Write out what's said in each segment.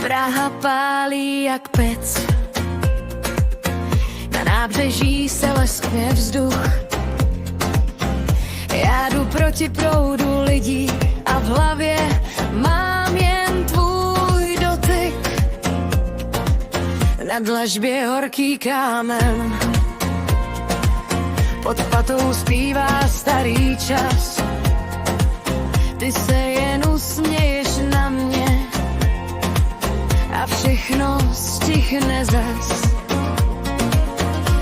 Praha pálí jak pec, na nábřeží se leskne vzduch. Já jdu proti proudu lidí a v hlavě mám jen tvůj dotyk. Na dlažbě horký kámen, pod patou zpívá starý čas. Ty se jen usměješ na mě a všechno stichne zas.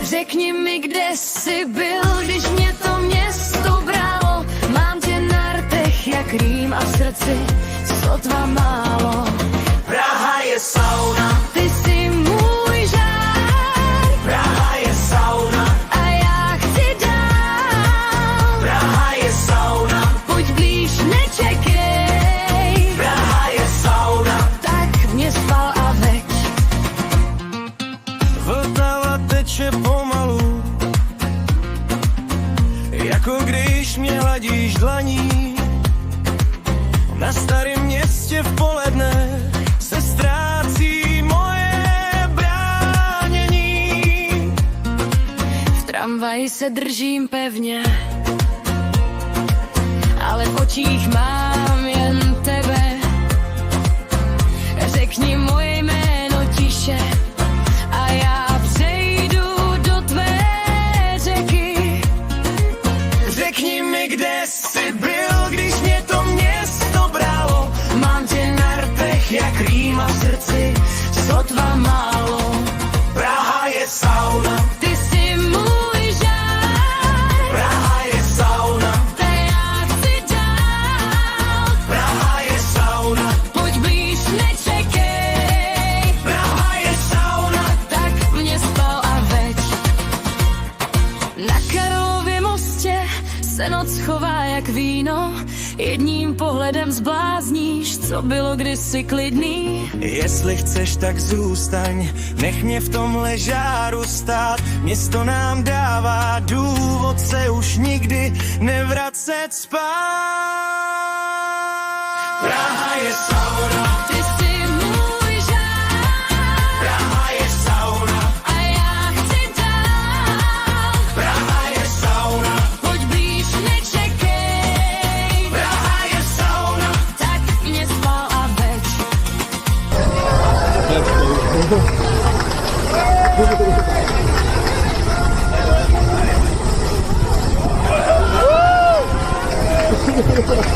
Řekni mi, kde jsi byl, když mě to město bralo. Mám tě na rtech jak rým a v srdci sotva málo. Praha je sauna, Ty jsi můj žár, Praha je sauna, a já chci dál. Praha je sauna, Pojď blíž, nečekej, Praha je sauna. tak mě spal a veď. Vltava teče pomalu, jako když mě hladíš dlaní. Na starém městě v poledne se ztrácí moje bránění. V tramvaji se držím pevně, ale v očích mám jen tebe. Řekni moje jméno tiše a já přejdu do tvé řeky. Řekni mi, kde jsi byl, když mě to město bralo. Mám tě na rtech jak rým a v srdci sotva málo. Praha je sauna, Ty jsi můj žár, Praha je sauna, a já chci dál. Praha je sauna, Pojď blíž, nečekej, Praha je sauna. tak mě spal a veď. Na Karlově mostě se noc chová jak víno, jedním pohledem zblázníš, co bylo kdysi klidný. Jestli chceš, tak zůstaň, nech mě v tomhle žáru stát. Město nám dává důvod se už nikdy nevracet spát.